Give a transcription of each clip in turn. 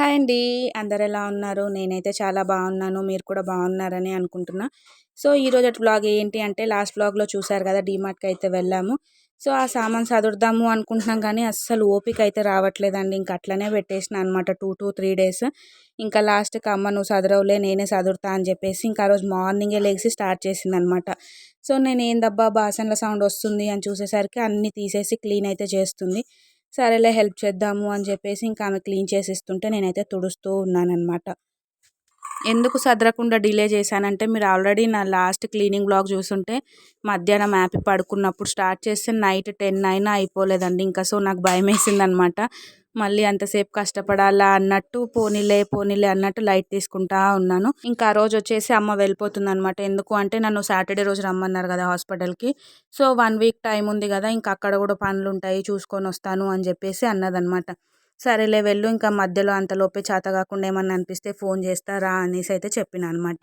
Hi అండి. అందరెలా ఉన్నారు? నేనైతే చాలా బాగున్నాను. మీరు కూడా బాగున్నారని అనుకుంటున్నా. సో, ఈరోజటి వ్లాగ్ ఏంటి అంటే లాస్ట్ వ్లాగ్‌లో చూసారు కదా! డీమార్ట్‌కయితే వెళ్ళాము. సో, ఆ సామాను సదురుదాము అనుకుంటున్నాం కానీ అస్సలు ఓపిక అయితే రావట్లేదండి. ఇంక అట్లనే పెట్టేసినా అనమాట 2-3 డేస్. ఇంకా లాస్ట్‌కి అమ్మ నువ్వు సదరవులే నేనే సదురుతా అని చెప్పేసి ఇంకా ఆ రోజు మార్నింగే లెగిసి స్టార్ట్ చేసిందనమాట. సో, నేనేందబ్బా బాసన్ల సౌండ్ వస్తుంది అని చూసేసరికి అన్నీ తీసేసి క్లీన్ అయితే చేస్తుంది. సరేలే హెల్ప్ చేద్దాము అని చెప్పేసి ఇంకా ఆమె క్లీన్ చేసిస్తుంటే నేనైతే తుడుస్తూ ఉన్నాననమాట. ఎందుకు సదరకుండా డిలే చేశానంటే మీరు ఆల్రెడీ నా లాస్ట్ క్లీనింగ్ వ్లాగ్ చూసుంటే మధ్యాహ్నం యాపి పడుకున్నప్పుడు స్టార్ట్ చేస్తే నైట్ 10 అయినా అయిపోలేదండి. ఇంకా సో నాకు భయమేసిందనమాట. మళ్ళీ అంతసేపు కష్టపడాలా అన్నట్టు పోనీలే, పోనీలే అన్నట్టు లైట్ తీసుకుంటా ఉన్నాను. ఇంకా ఆ రోజు వచ్చేసి అమ్మ వెళ్ళిపోతుందనమాట. ఎందుకు అంటే నన్ను సాటర్డే రోజు రమ్మన్నారు కదా హాస్పిటల్‌కి. సో 1 వీక్ టైం ఉంది కదా! ఇంకా అక్కడ కూడా పనులుంటాయి చూసుకొని వస్తాను అని చెప్పేసి అన్నదనమాట. సరేలే వెళ్ళు ఇంకా మధ్యలో అంతలోపే చేత కాకుండా ఏమన్నా అనిపిస్తే ఫోన్ చేస్తా రా అనేసి అయితే చెప్పిన అనమాట.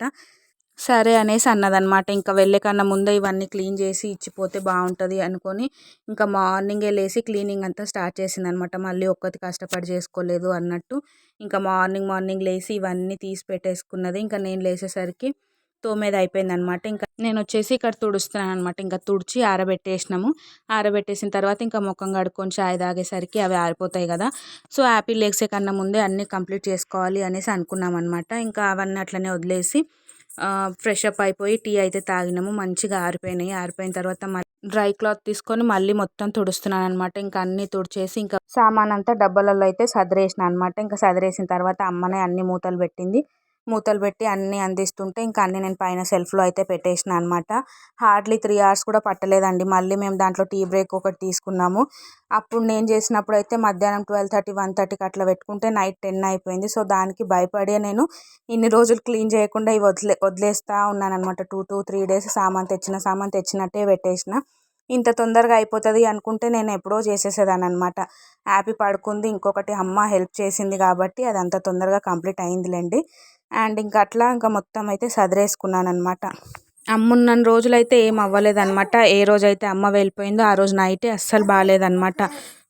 సరే అనేసి అన్నదనమాట. ఇంకా వెళ్ళే కన్నా ముందే ఇవన్నీ క్లీన్ చేసి ఇచ్చిపోతే బాగుంటుంది అనుకొని ఇంకా మార్నింగే లేసి క్లీనింగ్ అంతా స్టార్ట్ చేసిందనమాట. మళ్ళీ ఒక్కతి కష్టపడి చేసుకోలేదు అన్నట్టు ఇంకా మార్నింగ్ లేసి ఇవన్నీ తీసి పెట్టేసుకున్నది. ఇంకా నేను లేసేసరికి తోమేది అయిపోయిందనమాట. ఇంకా నేను వచ్చేసి ఇక్కడ తుడుస్తున్నాను అనమాట. ఇంకా తుడిచి ఆరబెట్టేసినాము. ఆరబెట్టేసిన తర్వాత ఇంకా ముఖం కడుక్కొని చాయ్ తాగేసరికి అవి ఆరిపోతాయి కదా! సో యాపిల్ లెగ్సే కన్నా ముందే అన్నీ కంప్లీట్ చేసుకోవాలి అనేసి అనుకున్నాం అనమాట. ఇంకా అవన్నీ అట్లనే వదిలేసి ఫ్రెష్ అప్ అయిపోయి టీ అయితే తాగినాము. మంచిగా ఆరిపోయినాయి. ఆరిపోయిన తర్వాత డ్రై క్లాత్ తీసుకొని మళ్ళీ మొత్తం తుడుస్తున్నాను అనమాట. ఇంకా అన్నీ తుడిచేసి ఇంకా సామాన్ అంతా డబ్బాలలో అయితే సదిరేసిన అనమాట. ఇంకా సదిరేసిన తర్వాత అమ్మనే అన్ని మూతలు పెట్టింది. మూతలు పెట్టి అన్నీ అందిస్తుంటే ఇంకా అన్నీ నేను పైన సెల్ఫ్లో అయితే పెట్టేసిన అనమాట. హార్డ్లీ 3 అవర్స్ కూడా పట్టలేదండి. మళ్ళీ మేము దాంట్లో టీ బ్రేక్ ఒకటి తీసుకున్నాము. అప్పుడు నేను చేసినప్పుడు అయితే మధ్యాహ్నం 12:30, 1:30కి అట్లా పెట్టుకుంటే నైట్ 10 అయిపోయింది. సో దానికి భయపడే నేను ఇన్ని రోజులు క్లీన్ చేయకుండా ఇవి వదిలేస్తూ ఉన్నానన్నమాట. 2-3 డేస్ సామాన్ తెచ్చినట్టే పెట్టేసిన. ఇంత తొందరగా అయిపోతుంది అనుకుంటే నేను ఎప్పుడో చేసేసేదాన్ని అనమాట. హ్యాపీ పడుకుంది. ఇంకొకటి అమ్మ హెల్ప్ చేసింది కాబట్టి అది అంత తొందరగా కంప్లీట్ అయిందిలేండి. అండ్ ఇంకా అట్లా ఇంకా మొత్తం అయితే సదిరేసుకున్నాను అనమాట. అమ్మున్నన్ని రోజులైతే ఏం అవ్వలేదనమాట. ఏ రోజైతే అమ్మ వెళ్ళిపోయిందో ఆ రోజు నైటే అస్సలు బాలేదనమాట.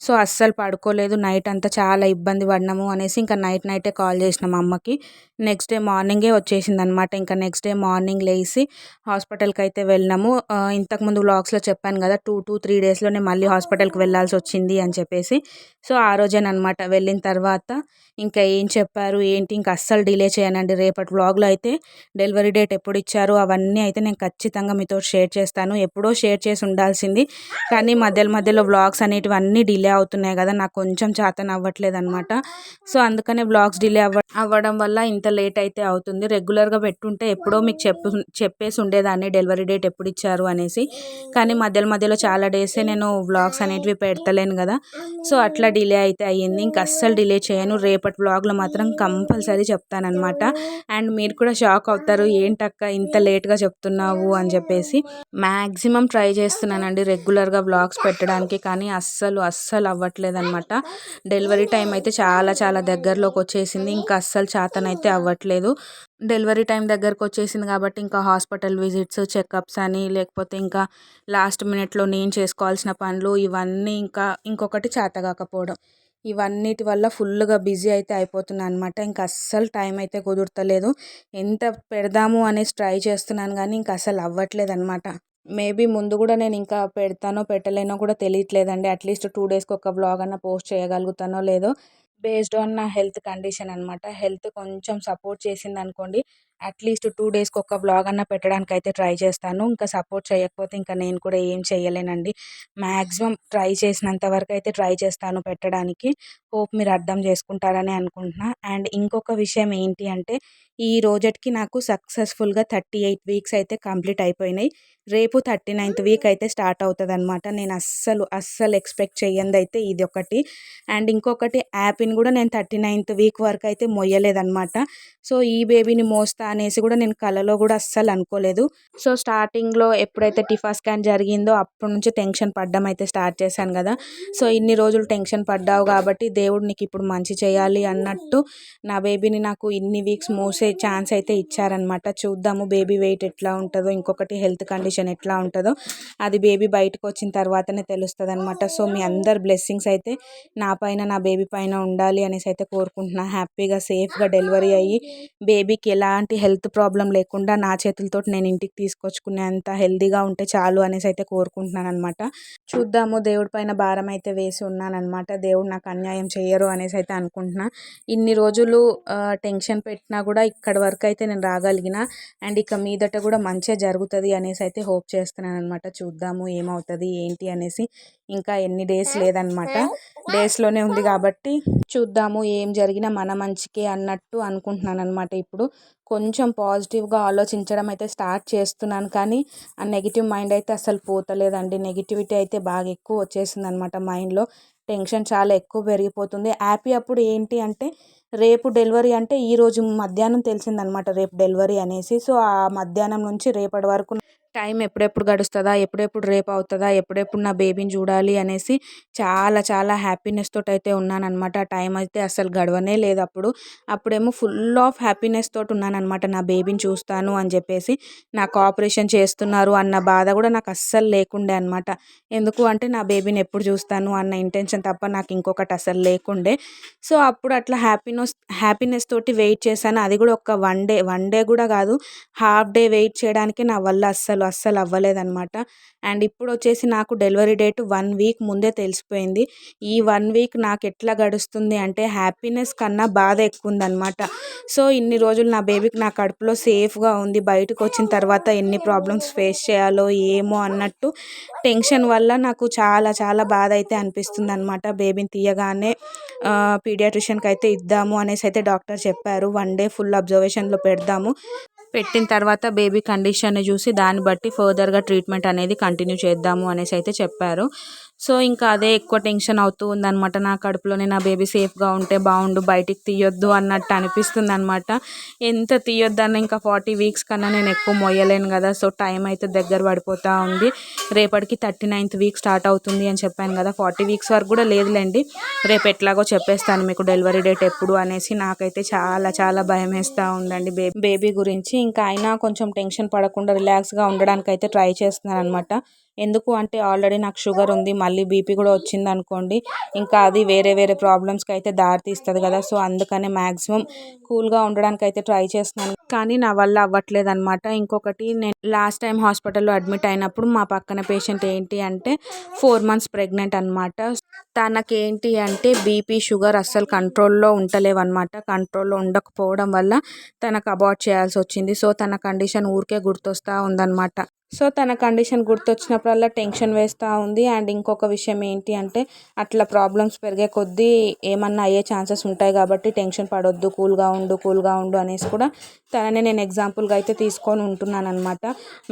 సో అస్సలు పడుకోలేదు. నైట్ అంతా చాలా ఇబ్బంది పడినాము అనేసి ఇంకా నైటే కాల్ చేసినాం అమ్మకి. నెక్స్ట్ డే మార్నింగే వచ్చేసిందనమాట. ఇంకా నెక్స్ట్ డే మార్నింగ్ లేసి హాస్పిటల్కి అయితే వెళ్ళినాము. ఇంతకుముందు వ్లాగ్స్లో చెప్పాను కదా 2-3 డేస్లోనే మళ్ళీ హాస్పిటల్కి వెళ్ళాల్సి వచ్చింది అని చెప్పేసి. సో ఆ రోజేనమాట వెళ్ళిన తర్వాత ఇంకా ఏం చెప్పారు ఏంటి ఇంకా అస్సలు డిలే చేయనండి. రేపటి వ్లాగ్లో అయితే డెలివరీ డేట్ ఎప్పుడు ఇచ్చారు అవన్నీ అయితే నేను ఖచ్చితంగా మీతో షేర్ చేస్తాను. ఎప్పుడో షేర్ చేసి ఉండాల్సింది కానీ మధ్యలో వ్లాగ్స్ అనేటివి అన్నీ డిలే అవుతున్నాయి కదా! నాకు కొంచెం చేతన అవ్వట్లేదు అనమాట. సో అందుకనే వ్లాగ్స్ డిలే అవ్వడం వల్ల ఇంత లేట్ అయితే అవుతుంది. రెగ్యులర్గా పెట్టుంటే ఎప్పుడో మీకు చెప్పేసి ఉండేదాన్ని డెలివరీ డేట్ ఎప్పుడు ఇచ్చారు అనేసి. కానీ మధ్యలో చాలా డేసే నేను వ్లాగ్స్ అనేటివి పెడతలేను కదా! సో అట్లా డిలే అయితే అయ్యింది. ఇంకా అస్సలు డిలే చేయను. రేపటి వ్లాగ్లో మాత్రం కంపల్సరీ చెప్తానమాట. అండ్ మీరు కూడా షాక్ అవుతారు ఏంటక్క ఇంత లేట్గా చెప్తున్నావు అని చెప్పేసి. మ్యాక్సిమం ట్రై చేస్తున్నానండి రెగ్యులర్గా వ్లాగ్స్ పెట్టడానికి కానీ అస్సలు అవ్వట్లేదనమాట. డెలివరీ టైం అయితే చాలా దగ్గరలోకి వచ్చేసింది. ఇంకా అస్సలు చేతనైతే అవ్వట్లేదు. డెలివరీ టైం దగ్గరకు వచ్చేసింది కాబట్టి ఇంకా హాస్పిటల్ విజిట్స్, చెకప్స్ అని లేకపోతే ఇంకా లాస్ట్ మినిట్లో నేను చేసుకోవాల్సిన పనులు ఇవన్నీ ఇంకా ఇంకొకటి చేతకాకపోవడం. ఇవన్నిటి వల్ల ఫుల్గా బిజీ అయితే అయిపోతున్నాను అనమాట. ఇంకా అస్సలు టైం అయితే కుదురుతలేదు. ఎంత పెడదాము అనేసి ట్రై చేస్తున్నాను కానీ ఇంకా అసలు అవ్వట్లేదు అనమాట. మేబీ ముందు కూడా నేను ఇంకా పెడతానో పెట్టలేనో కూడా తెలియట్లేదండి. అట్లీస్ట్ 2 డేస్కి ఒక వ్లాగ్ అన్న పోస్ట్ చేయగలుగుతానో లేదో బేస్డ్ ఆన్ నా హెల్త్ కండిషన్ అనమాట. హెల్త్ కొంచెం సపోర్ట్ చేసిందనుకోండి అట్లీస్ట్ 2 డేస్కి ఒక వ్లాగ్ అన్న పెట్టడానికి అయితే ట్రై చేస్తాను. ఇంకా సపోర్ట్ చేయకపోతే ఇంకా నేను కూడా ఏం చేయలేనండి. మ్యాక్సిమం ట్రై చేసినంత వరకు అయితే ట్రై చేస్తాను పెట్టడానికి. హోప్ మీరు అర్థం చేసుకుంటారని అనుకుంటున్నా. అండ్ ఇంకొక విషయం ఏంటి అంటే ఈ రోజటికి నాకు సక్సెస్ఫుల్గా 38 వీక్స్ అయితే కంప్లీట్ అయిపోయినాయి. రేపు 39th వీక్ అయితే స్టార్ట్ అవుతుందన్నమాట. నేను అస్సలు ఎక్స్పెక్ట్ చెయ్యందైతే ఇది ఒకటి. అండ్ ఇంకొకటి యాపిని కూడా నేను 39th వీక్ వరకు అయితే మొయ్యలేదన్నమాట. సో ఈ బేబీని మోస్తా అనేసి కూడా నేను కలలో కూడా అస్సలు అనుకోలేదు. సో స్టార్టింగ్లో ఎప్పుడైతే టిఫా స్కాన్ జరిగిందో అప్పటి నుంచి టెన్షన్ పడ్డం అయితే స్టార్ట్ చేశాను కదా! సో ఇన్ని రోజులు టెన్షన్ పడ్డావు కాబట్టి దేవుడు నీకు ఇప్పుడు మంచి చేయాలి అన్నట్టు నా బేబీని నాకు ఇన్ని వీక్స్ మోసే ఛాన్స్ అయితే ఇచ్చారనమాట. చూద్దాము బేబీ వెయిట్ ఎట్లా ఉంటుందో, ఇంకొకటి హెల్త్ కండిషన్ ఎట్లా ఉంటుందో అది బేబీ బయటకు వచ్చిన తర్వాతనే తెలుస్తుంది అనమాట. సో మీ అందరు బ్లెస్సింగ్స్ అయితే నా పైన, నా బేబీ పైన ఉండాలి అనేసి అయితే కోరుకుంటున్నా. హ్యాపీగా సేఫ్గా డెలివరీ అయ్యి బేబీకి ఎలాంటి హెల్త్ ప్రాబ్లం లేకుండా నా చేతులతో నేను ఇంటికి తీసుకొచ్చుకునేంత హెల్తీగా ఉంటే చాలు అనేసి అయితే కోరుకుంటున్నాను అనమాట. చూద్దాము, దేవుడి పైన భారం అయితే వేసి ఉన్నానన్నమాట. దేవుడు నాకు అన్యాయం చేయరు అనేసి అయితే అనుకుంటున్నా. ఇన్ని రోజులు టెన్షన్ పెట్టినా కూడా ఇక్కడి వరకు అయితే నేను రాగలిగిన. అండ్ ఇక మీదట కూడా మంచిగా జరుగుతుంది అనేసి అయితే హోప్ చేస్తున్నాను అనమాట. చూద్దాము ఏమవుతుంది ఏంటి అనేసి. ఇంకా ఎన్ని డేస్ లేదనమాట, డేస్లోనే ఉంది కాబట్టి చూద్దాము ఏం జరిగినా మన మంచికే అన్నట్టు అనుకుంటున్నాను అనమాట. ఇప్పుడు కొంచెం పాజిటివ్గా ఆలోచించడం అయితే స్టార్ట్ చేస్తున్నాను, కానీ ఆ నెగిటివ్ మైండ్ అయితే అసలు పోతలేదండి. నెగిటివిటీ అయితే బాగా ఎక్కువ వచ్చేసింది అనమాట మైండ్లో. టెన్షన్ చాలా ఎక్కువ పెరిగిపోతుంది. హ్యాపీ అప్పుడు ఏంటి అంటే రేపు డెలివరీ అంటే ఈరోజు మధ్యాహ్నం తెలిసిందనమాట రేపు డెలివరీ అనేసి. సో ఆ మధ్యాహ్నం నుంచి రేపటి వరకు టైం ఎప్పుడెప్పుడు గడుస్తుందా, ఎప్పుడెప్పుడు రేపు అవుతుందా, ఎప్పుడెప్పుడు నా బేబీని చూడాలి అనేసి చాలా చాలా హ్యాపీనెస్ తోటి అయితే ఉన్నానన్నమాట. ఆ టైం అయితే అసలు గడవనే లేదు. అప్పుడేమో ఫుల్ ఆఫ్ హ్యాపీనెస్ తోటి ఉన్నానన్నమాట. నా బేబీని చూస్తాను అని చెప్పేసి. నాకు ఆపరేషన్ చేస్తున్నారు అన్న బాధ కూడా నాకు అస్సలు లేకుండే అనమాట. ఎందుకు అంటే నా బేబీని ఎప్పుడు చూస్తాను అన్న ఇంటెన్షన్ తప్ప నాకు ఇంకొకటి అసలు లేకుండే. సో అప్పుడు అట్లా హ్యాపీనెస్ తోటి వెయిట్ చేశాను. అది కూడా ఒక వన్ డే కూడా కాదు, హాఫ్ డే వెయిట్ చేయడానికి నా వల్ల అస్సలు అవ్వలేదన్నమాట. అండ్ ఇప్పుడు వచ్చేసి నాకు డెలివరీ డేట్ 1 వీక్ ముందే తెలిసిపోయింది. ఈ 1 వీక్ నాకు ఎట్లా గడుస్తుంది అంటే హ్యాపీనెస్ కన్నా బాధ ఎక్కువ ఉందన్నమాట. సో ఇన్ని రోజులు నా బేబీకి నా కడుపులో సేఫ్గా ఉంది, బయటకు వచ్చిన తర్వాత ఎన్ని ప్రాబ్లమ్స్ ఫేస్ చేయాలో ఏమో అన్నట్టు టెన్షన్ వల్ల నాకు చాలా చాలా బాధ అయితే అనిపిస్తుంది అనమాట. బేబీని తీయగానే పీడియాట్రిషియన్కి అయితే ఇద్దాము అనేసి అయితే డాక్టర్ చెప్పారు. 1 డే ఫుల్ అబ్జర్వేషన్లో పెడదాము, పెట్టిన తర్వాత బేబీ కండిషన్ని చూసి దాన్ని బట్టి ఫర్దర్గా ట్రీట్మెంట్ అనేది కంటిన్యూ చేద్దాము అనేసి అయితే చెప్పారు. సో ఇంకా అదే ఎక్కువ టెన్షన్ అవుతూ ఉందన్నమాట. నా కడుపులోనే నా బేబీ సేఫ్గా ఉంటే బాగుండు, బయటికి తీయొద్దు అన్నట్టు అనిపిస్తుంది అనమాట. ఎంత తీయొద్దన్న ఇంకా 40 వీక్స్ కన్నా నేను ఎక్కువ మొయ్యలేను కదా. సో టైం అయితే దగ్గర పడిపోతూ ఉంది. రేపటికి 39th వీక్ స్టార్ట్ అవుతుంది అని చెప్పాను కదా. 40 వీక్స్ వరకు కూడా లేదులేండి, రేపు ఎట్లాగో చెప్పేస్తాను మీకు డెలివరీ డేట్ ఎప్పుడు అనేసి. నాకైతే చాలా చాలా భయం వేస్తూ ఉందండి బేబీ గురించి. ఇంకా అయినా కొంచెం టెన్షన్ పడకుండా రిలాక్స్గా ఉండడానికి అయితే ట్రై చేస్తున్నాను అనమాట. ఎందుకు అంటే ఆల్రెడీ నాకు షుగర్ ఉంది, మళ్ళీ బీపీ కూడా వచ్చింది అనుకోండి, ఇంకా అది వేరే వేరే ప్రాబ్లమ్స్కి అయితే దారి తీస్తుంది కదా. సో అందుకనే మ్యాక్సిమం కూల్గా ఉండడానికి అయితే ట్రై చేస్తున్నాను, కానీ నా వల్ల అవ్వట్లేదు అనమాట. ఇంకొకటి, నేను లాస్ట్ టైం హాస్పిటల్లో అడ్మిట్ అయినప్పుడు మా పక్కన పేషెంట్ ఏంటి అంటే 4 months ప్రెగ్నెంట్ అనమాట. తనకేంటి అంటే బీపీ షుగర్ అస్సలు కంట్రోల్లో ఉంటలేవన్నమాట. కంట్రోల్లో ఉండకపోవడం వల్ల తనకు అబార్ట్ చేయాల్సి వచ్చింది. సో తన కండిషన్ ఊరికే గుర్తొస్తూ ఉందన్నమాట. సో తన కండిషన్ గుర్తొచ్చినప్పుడల్లా టెన్షన్ వేస్తూ ఉంది. అండ్ ఇంకొక విషయం ఏంటి అంటే అట్లా ప్రాబ్లమ్స్ పెరిగే కొద్దీ ఏమన్నా అయ్యే ఛాన్సెస్ ఉంటాయి కాబట్టి టెన్షన్ పడొద్దు, కూల్గా ఉండు అనేసి కూడా తనని నేను ఎగ్జాంపుల్గా అయితే తీసుకొని ఉంటున్నాను అనమాట.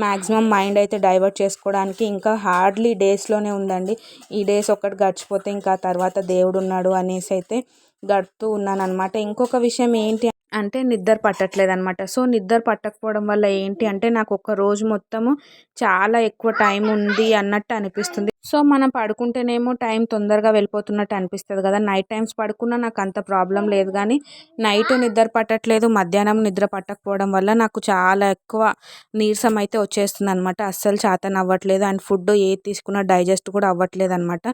మ్యాక్సిమం మైండ్ అయితే డైవర్ట్ చేసుకోవడానికి ఇంకా హార్డ్లీ డేస్లోనే ఉందండి. ఈ డేస్ ఒక్కటి గడిచిపోతే ఇంకా తర్వాత దేవుడు ఉన్నాడు అనేసి అయితే గడుపుతూ ఉన్నాను అనమాట. ఇంకొక విషయం ఏంటి అంటే నిద్ర పట్టట్లేదు అనమాట. సో నిద్ర పట్టకపోవడం వల్ల ఏంటి అంటే నాకు ఒక రోజు మొత్తము చాలా ఎక్కువ టైం ఉంది అన్నట్టు అనిపిస్తుంది. సో మనం పడుకుంటేనేమో టైం తొందరగా వెళ్ళిపోతున్నట్టు అనిపిస్తుంది కదా. నైట్ టైమ్స్ పడుకున్నా నాకు అంత ప్రాబ్లం లేదు, కానీ నైట్ నిద్ర పట్టట్లేదు, మధ్యాహ్నం నిద్ర పట్టకపోవడం వల్ల నాకు చాలా ఎక్కువ నీరసం అయితే వచ్చేస్తుంది అనమాట. అస్సలు చేతన అవ్వట్లేదు. అండ్ ఫుడ్ ఏది తీసుకున్నా డైజెస్ట్ కూడా అవ్వట్లేదు అనమాట.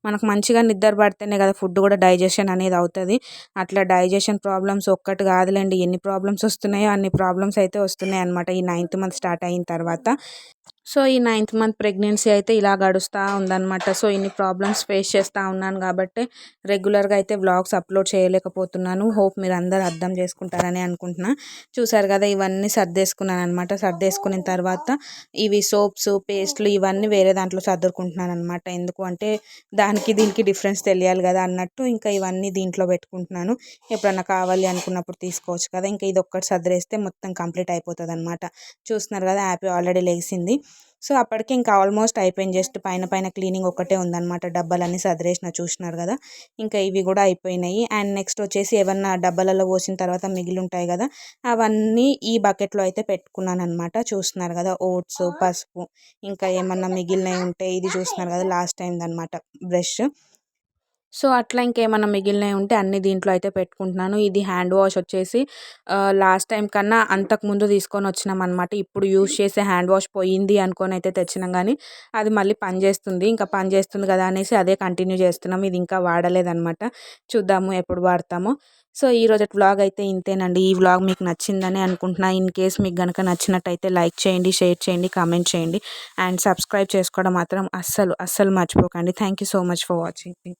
మనకు మంచిగా నిద్ర పడితేనే కదా ఫుడ్ కూడా డైజెషన్ అనేది అవుతుంది. అట్లా డైజెషన్ ప్రాబ్లమ్స్ ఒక్కటి కాదులేండి, ఎన్ని ప్రాబ్లమ్స్ వస్తున్నాయో అన్ని ప్రాబ్లమ్స్ అయితే వస్తున్నాయి అనమాట ఈ 9th month స్టార్ట్ అయిన తర్వాత. సో ఈ 9th month ప్రెగ్నెన్సీ అయితే ఇలా గడుస్తూ ఉందన్నమాట. సో ఇన్ని ప్రాబ్లమ్స్ ఫేస్ చేస్తూ ఉన్నాను కాబట్టి రెగ్యులర్గా అయితే వ్లాగ్స్ అప్లోడ్ చేయలేకపోతున్నాను. హోప్ మీరు అందరు అర్థం చేసుకుంటారని అనుకుంటున్నా. చూసారు కదా, ఇవన్నీ సర్దేసుకున్నాను అనమాట. సర్దేసుకున్న తర్వాత ఇవి సోప్స్, పేస్ట్లు ఇవన్నీ వేరే దాంట్లో సర్దుకుంటున్నాను అనమాట. ఎందుకు అంటే దానికి దీనికి డిఫరెన్స్ తెలియాలి కదా అన్నట్టు ఇంకా ఇవన్నీ దీంట్లో పెట్టుకుంటున్నాను. ఎప్పుడన్నా కావాలి అనుకున్నప్పుడు తీసుకోవచ్చు కదా. ఇంకా ఇది ఒక్కటి సర్దేస్తే మొత్తం కంప్లీట్ అయిపోతుంది అనమాట. చూస్తున్నారు కదా, హ్యాపీ ఆల్రెడీ లేచింది. సో అప్పటికి ఇంకా ఆల్మోస్ట్ అయిపోయింది. జస్ట్ పైన క్లీనింగ్ ఒకటే ఉందన్నమాట. డబ్బాలన్నీ సదిరేసిన, చూసినారు కదా. ఇంకా ఇవి కూడా అయిపోయినాయి. అండ్ నెక్స్ట్ వచ్చేసి ఏమన్నా డబ్బాలలో పోసిన తర్వాత మిగిలి ఉంటాయి కదా, అవన్నీ ఈ బకెట్లో అయితే పెట్టుకున్నాను అనమాట. చూస్తున్నారు కదా, ఓట్స్, పసుపు, ఇంకా ఏమన్నా మిగిలినవి ఉంటే ఇది చూస్తున్నారు కదా లాస్ట్ టైం అనమాట బ్రష్. సో, అట్లా ఇంకేమన్నా మిగిలినయి ఉంటే అన్నీ దీంట్లో అయితే పెట్టుకుంటున్నాను. ఇది హ్యాండ్ వాష్ వచ్చేసి లాస్ట్ టైం కన్నా అంతకుముందు తీసుకొనొచ్చినామనమాట. ఇప్పుడు యూజ్ చేసే హ్యాండ్ వాష్ పోయింది అనుకోనైతే తెచ్చినాం గానీ, అది మళ్ళీ పనిచేస్తుంది. ఇంకా పనిచేస్తుంది కదా అనేసి అదే కంటిన్యూ చేస్తున్నాం. ఇది ఇంకా వాడలేదనమాట. చూద్దాము ఎప్పుడు వాడతామో. సో, ఈరోజటి వ్లాగ్ అయితే ఇంతేనండి. ఈ వ్లాగ్ మీకు నచ్చిందని అనుకుంటున్నా. ఇన్ కేస్ మీకు గనక నచ్చినట్టయితే లైక్ చేయండి, షేర్ చేయండి, కామెంట్ చేయండి. అండ్ సబ్స్క్రైబ్ చేసుకోవడం మాత్రం అస్సలు మర్చిపోకండి. Thank you so much for watching.